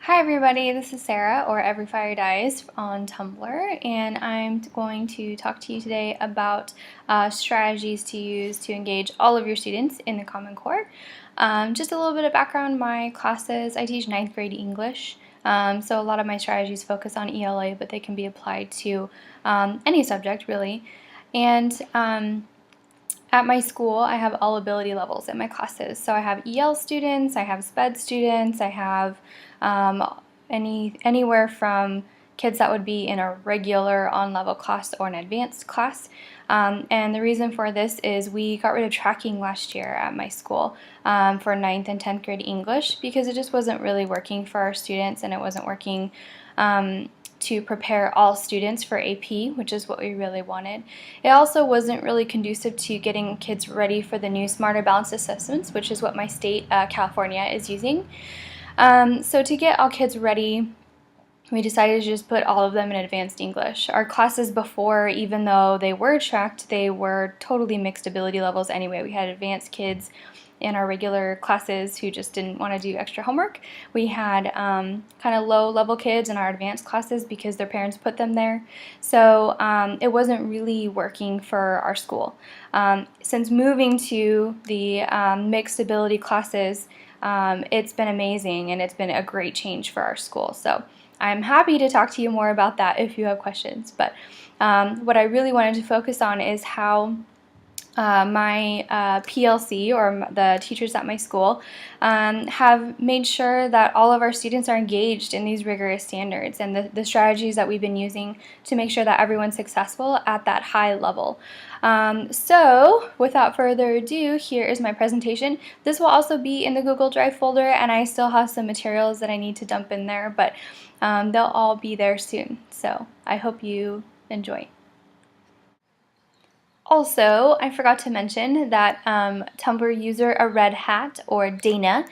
Hi everybody, this is Sarah, or everyfiredies on Tumblr, and I'm going to talk to you today about strategies to use to engage all of your students in the Common Core. Just a little bit of background, my classes, I teach 9th grade English, so a lot of my strategies focus on ELA, but they can be applied to any subject really. And at my school, I have all ability levels in my classes. So I have EL students, I have SPED students, I have anywhere from kids that would be in a regular on-level class or an advanced class. And the reason for this is we got rid of tracking last year at my school for 9th and 10th grade English because it just wasn't really working for our students, and it wasn't working to prepare all students for AP, which is what we really wanted. It also wasn't really conducive to getting kids ready for the new Smarter Balanced Assessments, which is what my state, California, is using. So to get all kids ready, we decided to just put all of them in advanced English. Our classes before, even though they were tracked, they were totally mixed ability levels anyway. We had advanced kids in our regular classes who just didn't want to do extra homework. We had kind of low-level kids in our advanced classes because their parents put them there. So it wasn't really working for our school. Since moving to the mixed ability classes, it's been amazing, and it's been a great change for our school. So I'm happy to talk to you more about that if you have questions. But what I really wanted to focus on is how my PLC, or the teachers at my school, have made sure that all of our students are engaged in these rigorous standards and the strategies that we've been using to make sure that everyone's successful at that high level. So without further ado, here is my presentation. This will also be in the Google Drive folder, and I still have some materials that I need to dump in there, but they'll all be there soon. So I hope you enjoy. Also, I forgot to mention that Tumblr user A Red Hat, or Dana,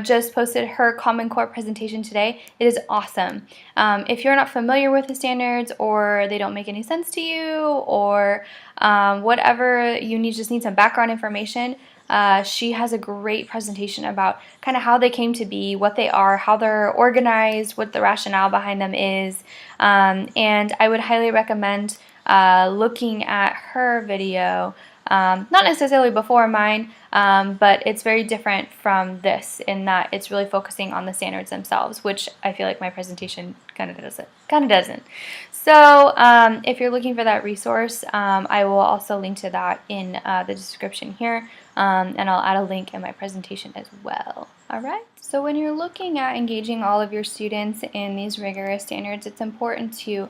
just posted her Common Core presentation today. It is awesome. If you're not familiar with the standards, or they don't make any sense to you, or whatever, you just need some background information, she has a great presentation about kind of how they came to be, what they are, how they're organized, what the rationale behind them is, and I would highly recommend looking at her video, not necessarily before mine, but it's very different from this in that it's really focusing on the standards themselves, which I feel like my presentation kind of doesn't. So if you're looking for that resource, I will also link to that in the description here, and I'll add a link in my presentation as well. Alright, so when you're looking at engaging all of your students in these rigorous standards, it's important to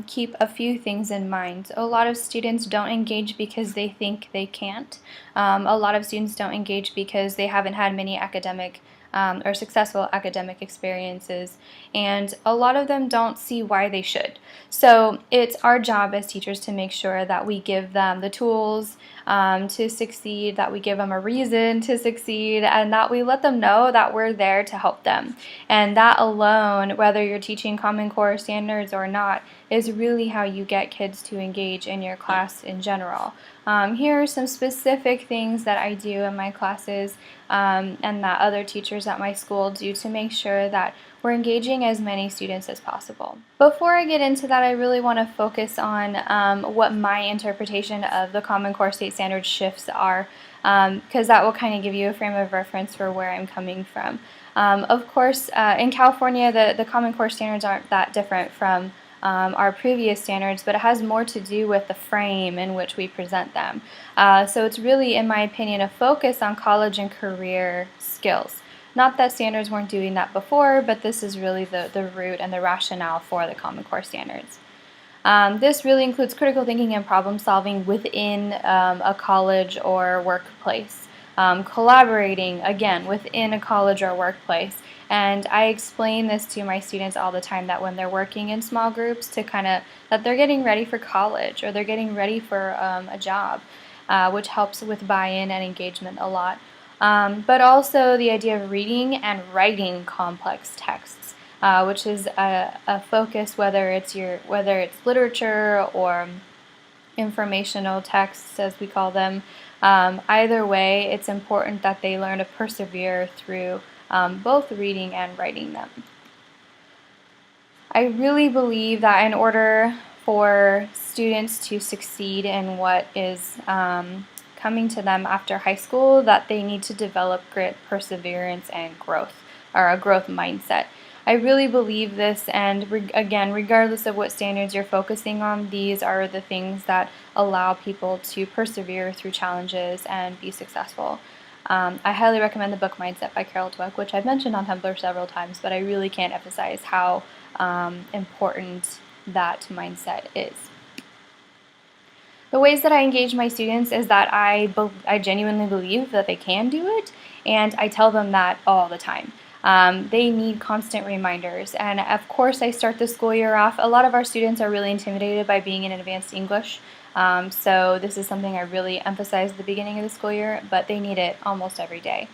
keep a few things in mind. A lot of students don't engage because they think they can't. A lot of students don't engage because they haven't had many academic or successful academic experiences, and a lot of them don't see why they should. So it's our job as teachers to make sure that we give them the tools to succeed, that we give them a reason to succeed, and that we let them know that we're there to help them. And that alone, whether you're teaching Common Core standards or not, is really how you get kids to engage in your class in general. Here are some specific things that I do in my classes and that other teachers at my school do to make sure that we're engaging as many students as possible. Before I get into that, I really want to focus on what my interpretation of the Common Core state standard shifts are, because that will kind of give you a frame of reference for where I'm coming from. Of course, in California, the Common Core standards aren't that different from our previous standards, but it has more to do with the frame in which we present them. So it's really, in my opinion, a focus on college and career skills. Not that standards weren't doing that before, but this is really the root and the rationale for the Common Core standards. This really includes critical thinking and problem solving within a college or workplace. Collaborating, again, within a college or workplace. And I explain this to my students all the time, that when they're working in small groups, that they're getting ready for college, or they're getting ready for a job, which helps with buy-in and engagement a lot. But also the idea of reading and writing complex texts, which is a focus, whether it's literature or informational texts, as we call them. Either way, it's important that they learn to persevere through both reading and writing them. I really believe that in order for students to succeed in what is coming to them after high school, that they need to develop grit, perseverance, and growth, or a growth mindset. I really believe this, and again, regardless of what standards you're focusing on, these are the things that allow people to persevere through challenges and be successful. I highly recommend the book Mindset by Carol Dweck, which I've mentioned on Tumblr several times, but I really can't emphasize how important that mindset is. The ways that I engage my students is that I genuinely believe that they can do it, and I tell them that all the time. They need constant reminders, and of course I start the school year off. A lot of our students are really intimidated by being in advanced English, so this is something I really emphasize at the beginning of the school year, but they need it almost every day.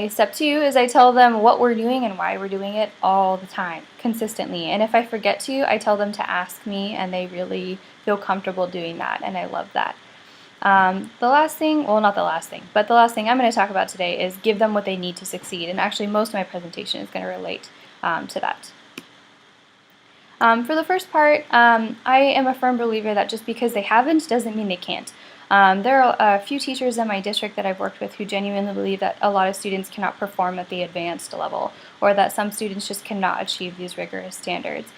Step 2 is I tell them what we're doing and why we're doing it all the time, consistently. And if I forget to, I tell them to ask me, and they really feel comfortable doing that, and I love that. The last thing, well, not the last thing, but the last thing I'm going to talk about today is give them what they need to succeed. And actually, most of my presentation is going to relate to that. For the first part, I am a firm believer that just because they haven't doesn't mean they can't. There are a few teachers in my district that I've worked with who genuinely believe that a lot of students cannot perform at the advanced level, or that some students just cannot achieve these rigorous standards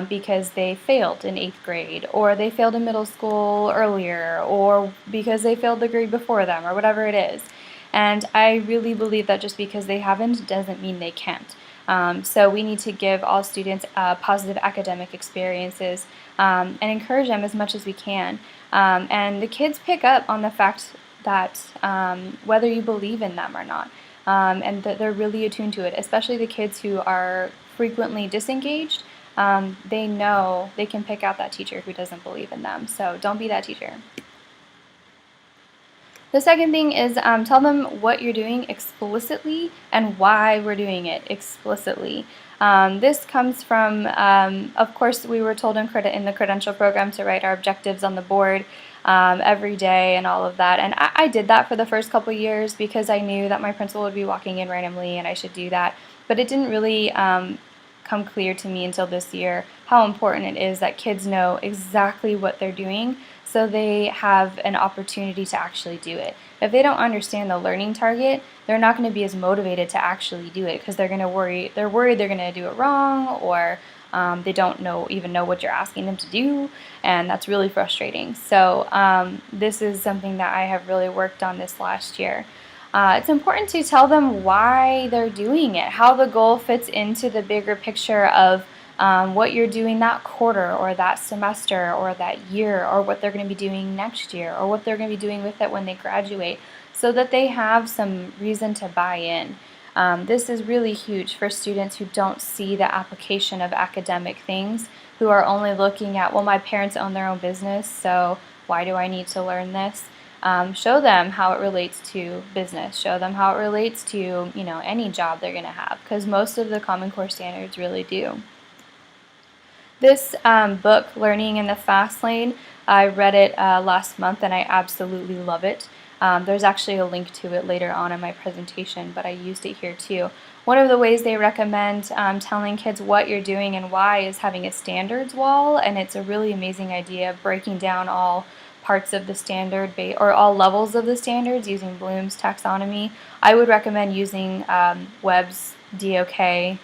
because they failed in 8th grade, or they failed in middle school earlier, or because they failed the grade before them, or whatever it is. And I really believe that just because they haven't doesn't mean they can't. So we need to give all students positive academic experiences and encourage them as much as we can. And the kids pick up on the fact that whether you believe in them or not, and that they're really attuned to it, especially the kids who are frequently disengaged. They know they can pick out that teacher who doesn't believe in them, so don't be that teacher. The second thing is tell them what you're doing explicitly and why we're doing it explicitly. This comes from, of course, we were told in the credential program to write our objectives on the board every day and all of that. And I did that for the first couple years because I knew that my principal would be walking in randomly and I should do that. But it didn't really come clear to me until this year how important it is that kids know exactly what they're doing, so they have an opportunity to actually do it. If they don't understand the learning target, they're not going to be as motivated to actually do it because they're worried they're going to do it wrong, or they don't even know what you're asking them to do, and that's really frustrating. So this is something that I have really worked on this last year. It's important to tell them why they're doing it, how the goal fits into the bigger picture of what you're doing that quarter or that semester or that year, or what they're going to be doing next year, or what they're going to be doing with it when they graduate, so that they have some reason to buy in. This is really huge for students who don't see the application of academic things, who are only looking at, well, my parents own their own business, so why do I need to learn this? Show them how it relates to business. Show them how it relates to, any job they're going to have, because most of the Common Core standards really do. This book, Learning in the Fast Lane, I read it last month and I absolutely love it. There's actually a link to it later on in my presentation, but I used it here too. One of the ways they recommend telling kids what you're doing and why is having a standards wall, and it's a really amazing idea, breaking down all parts of the standard or all levels of the standards using Bloom's taxonomy. I would recommend using Webb's DOK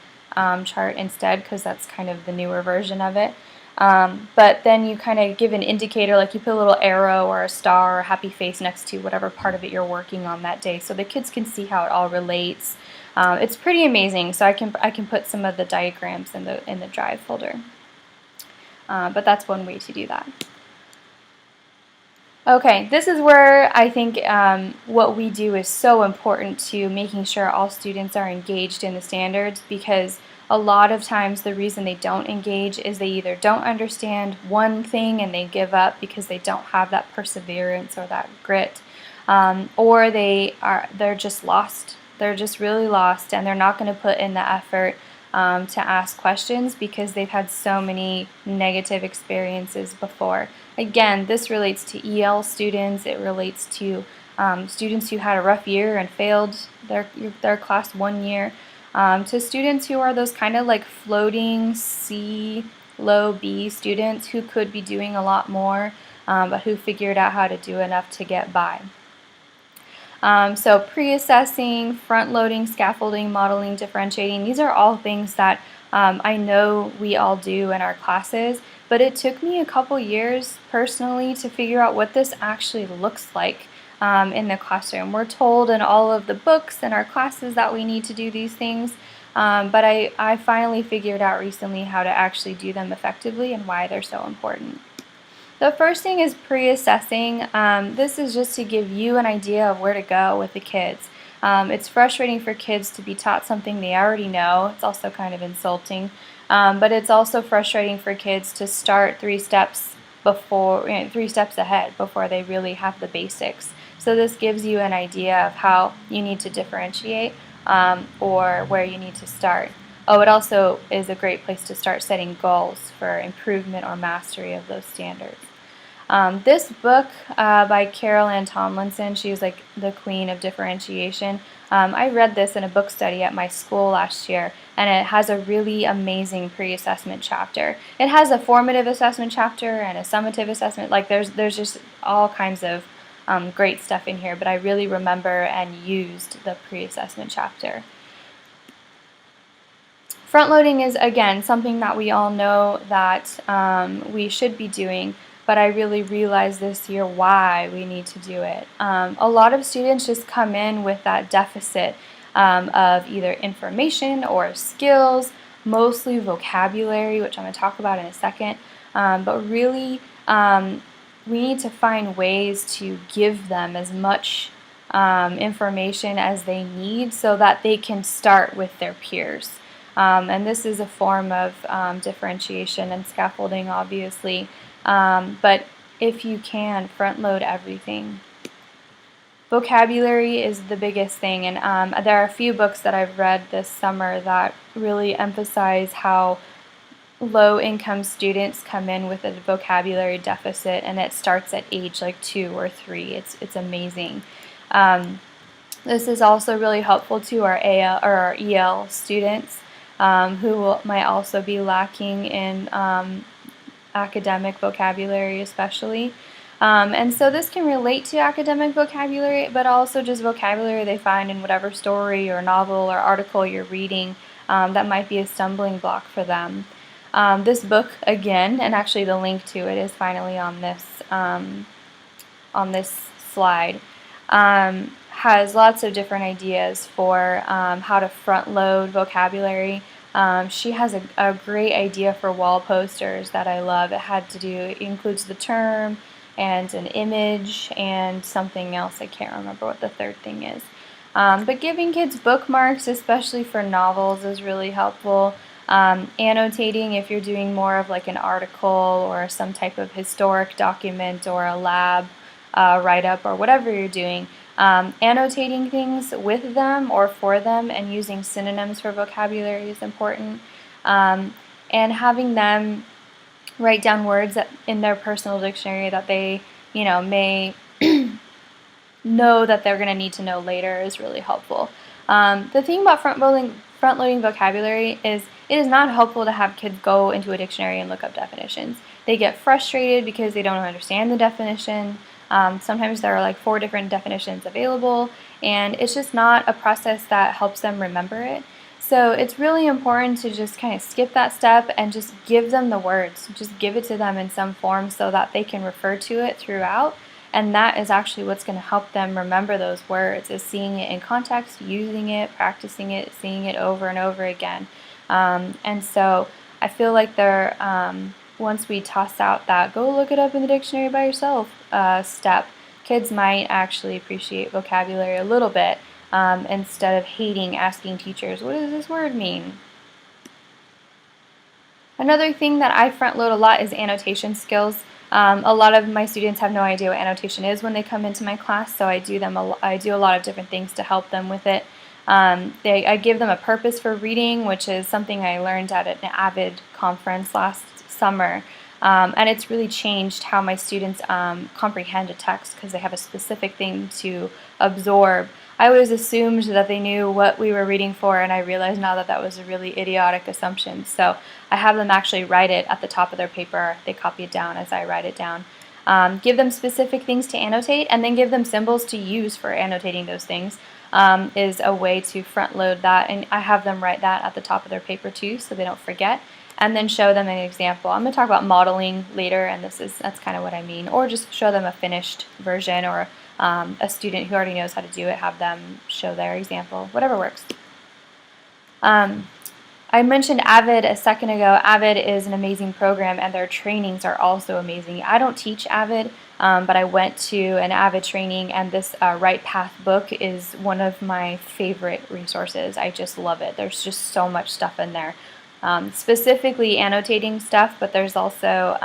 chart instead, because that's kind of the newer version of it. But then you kind of give an indicator, like you put a little arrow or a star or a happy face next to whatever part of it you're working on that day, so the kids can see how it all relates. It's pretty amazing. So I can put some of the diagrams in the Drive folder. But that's one way to do that. Okay, this is where I think what we do is so important to making sure all students are engaged in the standards, because a lot of times the reason they don't engage is they either don't understand one thing and they give up because they don't have that perseverance or that grit, or they're just lost. They're just really lost, and they're not going to put in the effort to ask questions because they've had so many negative experiences before. Again, this relates to EL students. It relates to students who had a rough year and failed their class one year. to students who are those kind of like floating C, low B students who could be doing a lot more, but who figured out how to do enough to get by. So pre-assessing, front-loading, scaffolding, modeling, differentiating, these are all things that I know we all do in our classes, but it took me a couple years personally to figure out what this actually looks like in the classroom. We're told in all of the books in our classes that we need to do these things, but I finally figured out recently how to actually do them effectively and why they're so important. The first thing is pre-assessing. This is just to give you an idea of where to go with the kids. It's frustrating for kids to be taught something they already know. It's also kind of insulting, but it's also frustrating for kids to start 3 steps before, 3 steps ahead before they really have the basics. So this gives you an idea of how you need to differentiate or where you need to start. Oh, it also is a great place to start setting goals for improvement or mastery of those standards. This book by Carol Ann Tomlinson, she's like the queen of differentiation. I read this in a book study at my school last year, and it has a really amazing pre-assessment chapter. It has a formative assessment chapter and a summative assessment. Like there's just all kinds of great stuff in here, but I really remember and used the pre-assessment chapter. Front-loading is, again, something that we all know that we should be doing, but I really realized this year why we need to do it. A lot of students just come in with that deficit of either information or skills, mostly vocabulary, which I'm going to talk about in a second, but really we need to find ways to give them as much information as they need so that they can start with their peers. And this is a form of differentiation and scaffolding, obviously. But if you can, front load everything. Vocabulary is the biggest thing, and there are a few books that I've read this summer that really emphasize how low-income students come in with a vocabulary deficit, and it starts at age like 2 or 3. It's amazing. This is also really helpful to our AL or our EL students who might also be lacking in academic vocabulary, especially. And so this can relate to academic vocabulary, but also just vocabulary they find in whatever story or novel or article you're reading that might be a stumbling block for them. This book, again, and actually the link to it is finally on this slide, has lots of different ideas for how to front load vocabulary. She has a great idea for wall posters that I love. It includes the term and an image and something else. I can't remember what the third thing is. But giving kids bookmarks, especially for novels, is really helpful. Annotating, if you're doing more of like an article or some type of historic document or a lab write-up or whatever you're doing, annotating things with them or for them and using synonyms for vocabulary is important. And having them write down words in their personal dictionary that they, may know that they're going to need to know later is really helpful. The thing about front-loading vocabulary is it is not helpful to have kids go into a dictionary and look up definitions. They get frustrated because they don't understand the definition. Sometimes there are like 4 different definitions available, and it's just not a process that helps them remember it. So it's really important to just kind of skip that step and just give them the words. Just give it to them in some form so that they can refer to it throughout. And that is actually what's going to help them remember those words, is seeing it in context, using it, practicing it, seeing it over and over again. And so I feel like once we toss out that go look it up in the dictionary by yourself step, kids might actually appreciate vocabulary a little bit instead of hating asking teachers, what does this word mean? Another thing that I front load a lot is annotation skills. A lot of my students have no idea what annotation is when they come into my class, so I do a lot of different things to help them with it. I give them a purpose for reading, which is something I learned at an AVID conference last summer, and it's really changed how my students comprehend a text because they have a specific thing to absorb. I always assumed that they knew what we were reading for, and I realize now that that was a really idiotic assumption. So I have them actually write it at the top of their paper. They copy it down as I write it down. Give them specific things to annotate, and then give them symbols to use for annotating those things. Is a way to front load that, and I have them write that at the top of their paper too, so they don't forget, and then show them an example. I'm going to talk about modeling later, and that's kind of what I mean, or just show them a finished version, or a student who already knows how to do it, have them show their example, whatever works. I mentioned Avid a second ago. Avid is an amazing program, and their trainings are also amazing. I don't teach Avid, but I went to an Avid training, and this Right Path book is one of my favorite resources. I just love it. There's just so much stuff in there, specifically annotating stuff, but there's also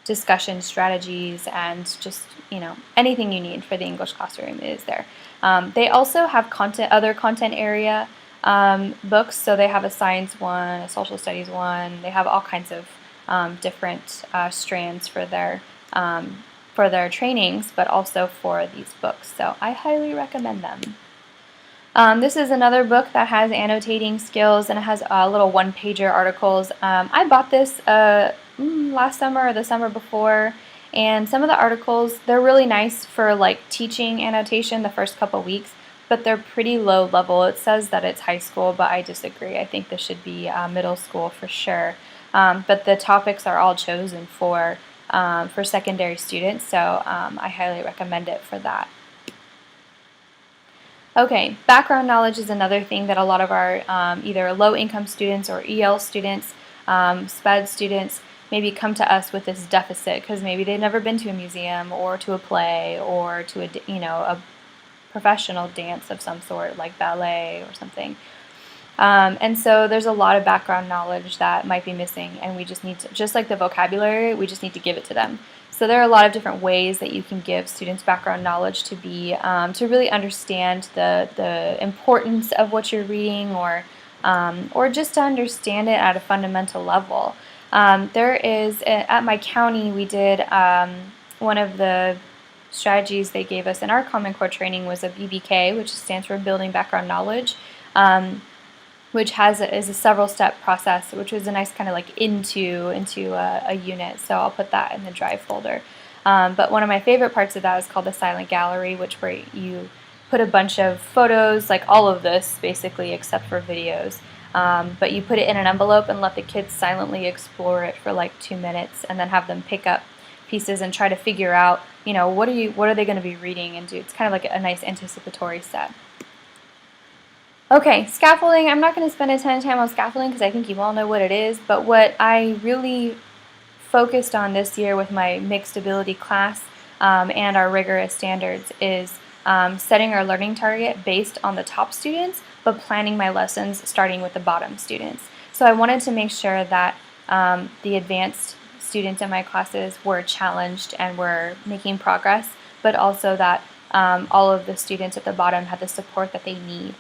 discussion strategies and just, anything you need for the English classroom is there. They also have other content area books, so they have a science one, a social studies one. They have all kinds of different strands for their trainings, but also for these books. So I highly recommend them. This is another book that has annotating skills, and it has little one-pager articles. I bought this last summer or the summer before, and some of the articles, they're really nice for like teaching annotation the first couple weeks, but they're pretty low level. It says that it's high school, but I disagree. I think this should be middle school for sure. But the topics are all chosen for secondary students, so I highly recommend it for that. Okay, background knowledge is another thing that a lot of our either low-income students or EL students, SPED students, maybe come to us with this deficit because maybe they've never been to a museum or to a play or to a professional dance of some sort like ballet or something. And so there's a lot of background knowledge that might be missing, and we just need to, just like the vocabulary, we just need to give it to them. So there are a lot of different ways that you can give students background knowledge to be to really understand the importance of what you're reading, or just to understand it at a fundamental level. There is at my county, we did one of the strategies they gave us in our Common Core training was a BBK, which stands for Building Background Knowledge, which is a several-step process, which was a nice kind of like into a unit. So I'll put that in the Drive folder. But one of my favorite parts of that is called the Silent Gallery, where you put a bunch of photos, like all of this basically, except for videos. But you put it in an envelope and let the kids silently explore it for like 2 minutes, and then have them pick up pieces and try to figure out, what are they going to be reading and do. It's kind of like a nice anticipatory set. Okay, scaffolding. I'm not going to spend a ton of time on scaffolding because I think you all know what it is, but what I really focused on this year with my mixed ability class and our rigorous standards is setting our learning target based on the top students, but planning my lessons starting with the bottom students. So I wanted to make sure that the advanced students in my classes were challenged and were making progress, but also that all of the students at the bottom had the support that they need.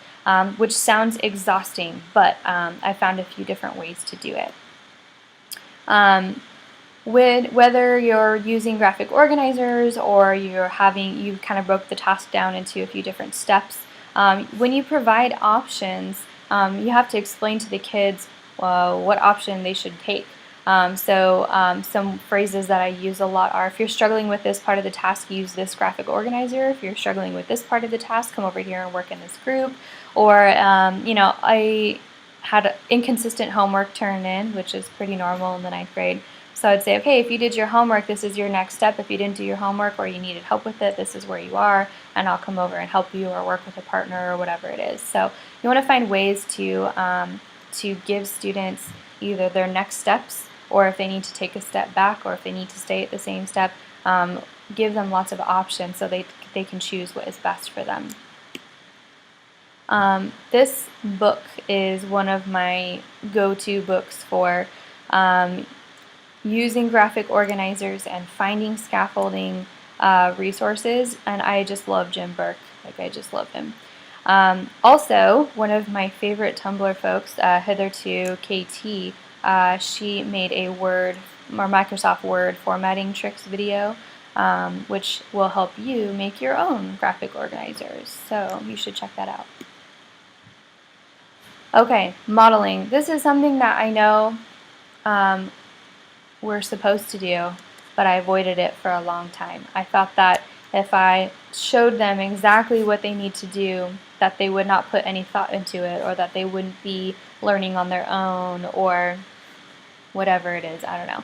Which sounds exhausting, but I found a few different ways to do it. Whether you're using graphic organizers or you kind of broke the task down into a few different steps, when you provide options, you have to explain to the kids what option they should take. Some phrases that I use a lot are, if you're struggling with this part of the task, use this graphic organizer. If you're struggling with this part of the task, come over here and work in this group. Or, I had inconsistent homework turn in, which is pretty normal in the 9th grade. So I'd say, okay, if you did your homework, this is your next step. If you didn't do your homework or you needed help with it, this is where you are, and I'll come over and help you or work with a partner or whatever it is. So you want to find ways to give students either their next steps, or if they need to take a step back, or if they need to stay at the same step, give them lots of options so they can choose what is best for them. This book is one of my go-to books for using graphic organizers and finding scaffolding resources, and I just love Jim Burke. I just love him. Also, one of my favorite Tumblr folks, hitherto KT, she made a Word or Microsoft Word formatting tricks video, which will help you make your own graphic organizers. So you should check that out. Okay, modeling. This is something that I know we're supposed to do, but I avoided it for a long time. I thought that if I showed them exactly what they need to do, that they would not put any thought into it, or that they wouldn't be learning on their own, or whatever it is, I don't know.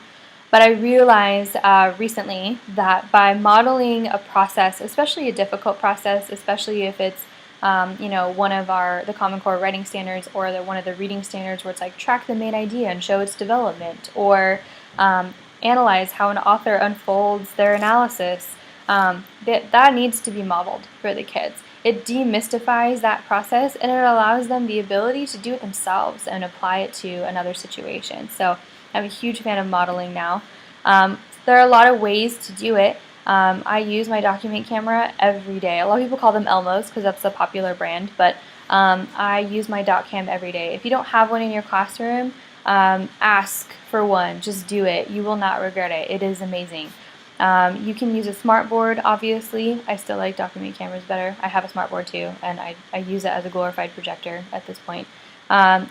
But I realized recently that by modeling a process, especially a difficult process, especially if it's one of the Common Core writing standards, or one of the reading standards where it's like track the main idea and show its development, or analyze how an author unfolds their analysis, that needs to be modeled for the kids. It demystifies that process, and it allows them the ability to do it themselves and apply it to another situation. So I'm a huge fan of modeling now. There are a lot of ways to do it. I use my document camera every day. A lot of people call them Elmos because that's the popular brand, but I use my doc cam every day. If you don't have one in your classroom, ask for one. Just do it. You will not regret it. It is amazing. You can use a smartboard, obviously. I still like document cameras better. I have a smartboard too, and I use it as a glorified projector at this point.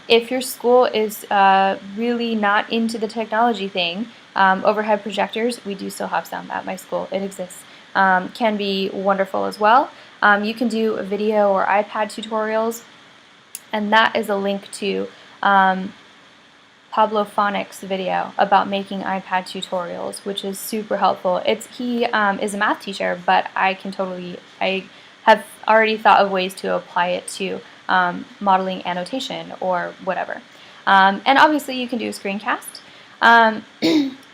If your school is really not into the technology thing, overhead projectors, we do still have some at my school. It exists. Can be wonderful as well. You can do video or iPad tutorials, and that is a link to Pablo Phonic's video about making iPad tutorials, which is super helpful. He is a math teacher, but I have already thought of ways to apply it to modeling annotation or whatever. And obviously you can do a screencast.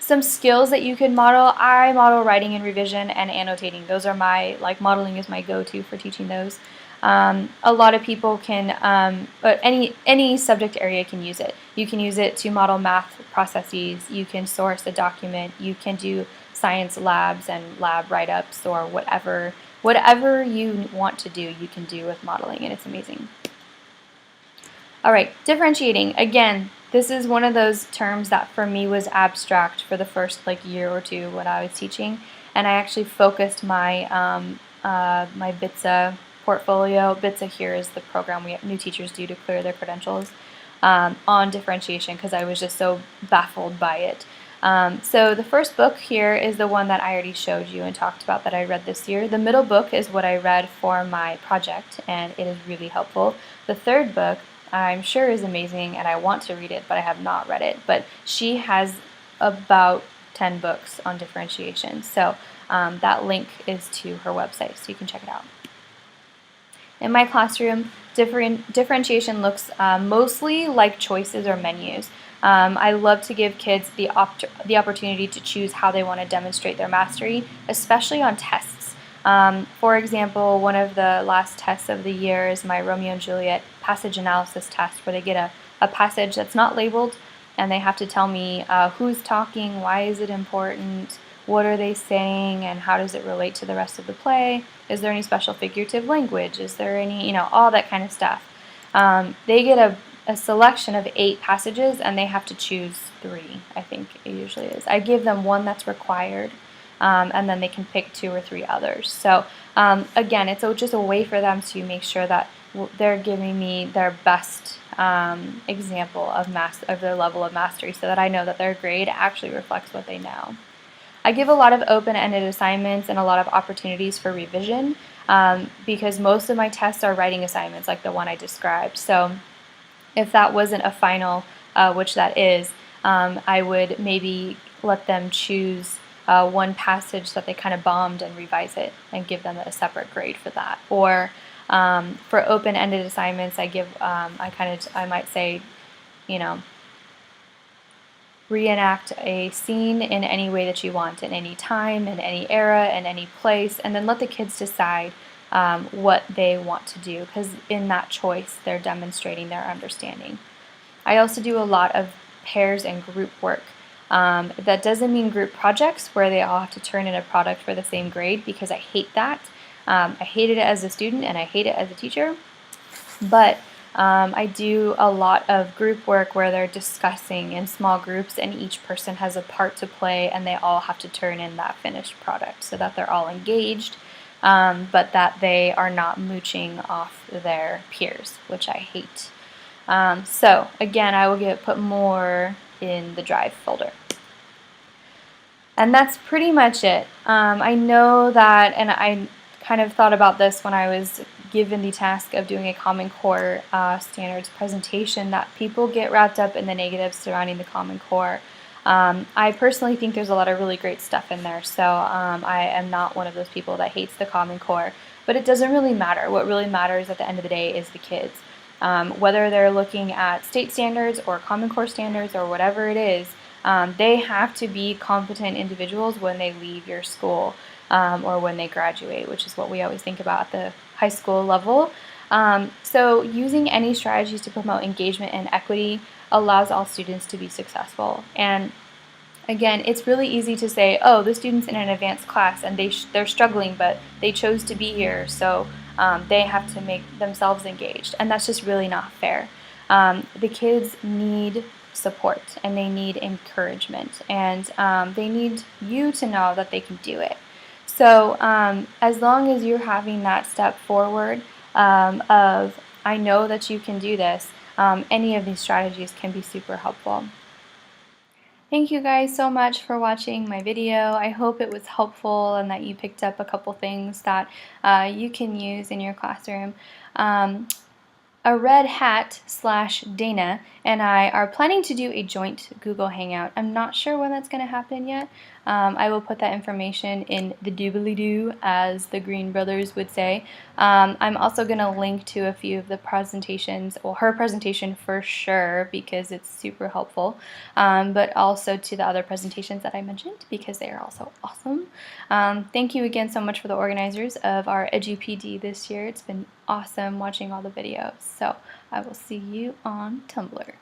Some skills that you can model, I model writing and revision and annotating. Those are modeling is my go-to for teaching those. A lot of people can, but any subject area can use it. You can use it to model math processes, you can source a document, you can do science labs and lab write-ups, or whatever you want to do, you can do with modeling, and it's amazing. Alright, differentiating. Again, this is one of those terms that for me was abstract for the first year or two when I was teaching, and I actually focused my my BITSA portfolio. BITSA here is the program new teachers do to clear their credentials, on differentiation, because I was just so baffled by it. So the first book here is the one that I already showed you and talked about that I read this year. The middle book is what I read for my project, and it is really helpful. The third book I'm sure is amazing, and I want to read it, but I have not read it. But she has about 10 books on differentiation, so that link is to her website, so you can check it out. In my classroom, differentiation looks mostly like choices or menus. I love to give kids the opportunity to choose how they want to demonstrate their mastery, especially on tests. For example, one of the last tests of the year is my Romeo and Juliet passage analysis test, where they get a passage that's not labeled, and they have to tell me who's talking, why is it important, what are they saying, and how does it relate to the rest of the play? Is there any special figurative language? Is there any, all that kind of stuff. They get a selection of 8 passages, and they have to choose 3, I think it usually is. I give them one that's required, and then they can pick 2 or 3 others. So again, it's just a way for them to make sure that they're giving me their best example of their level of mastery, so that I know that their grade actually reflects what they know. I give a lot of open-ended assignments and a lot of opportunities for revision, because most of my tests are writing assignments like the one I described. So if that wasn't a final, which that is, I would maybe let them choose one passage that they kind of bombed and revise it and give them a separate grade for that. Or for open-ended assignments, I might say, reenact a scene in any way that you want, in any time, in any era, in any place, and then let the kids decide what they want to do, because in that choice they're demonstrating their understanding. I also do a lot of pairs and group work. That doesn't mean group projects where they all have to turn in a product for the same grade, because I hate that. I hated it as a student and I hate it as a teacher. But I do a lot of group work where they're discussing in small groups and each person has a part to play and they all have to turn in that finished product so that they're all engaged, but that they are not mooching off their peers, which I hate. So again, I will put more in the Drive folder. And that's pretty much it. I know that, and I kind of thought about this when I was given the task of doing a Common Core standards presentation, that people get wrapped up in the negatives surrounding the Common Core. I personally think there's a lot of really great stuff in there, so I am not one of those people that hates the Common Core, but it doesn't really matter. What really matters at the end of the day is the kids. Whether they're looking at state standards or Common Core standards or whatever it is, they have to be competent individuals when they leave your school or when they graduate, which is what we always think about at the high school level. So using any strategies to promote engagement and equity allows all students to be successful. And again, it's really easy to say, oh, the student's in an advanced class and they're struggling, but they chose to be here, so they have to make themselves engaged. And that's just really not fair. The kids need support and they need encouragement, and they need you to know that they can do it. So as long as you're having that step forward of, I know that you can do this, any of these strategies can be super helpful. Thank you guys so much for watching my video. I hope it was helpful and that you picked up a couple things that you can use in your classroom. A Red Hat / Dana and I are planning to do a joint Google Hangout. I'm not sure when that's going to happen yet. I will put that information in the doobly-doo, as the Green Brothers would say. I'm also going to link to a few of the presentations, well, her presentation for sure, because it's super helpful, but also to the other presentations that I mentioned, because they are also awesome. Thank you again so much for the organizers of our EduPD this year. It's been awesome watching all the videos. So I will see you on Tumblr.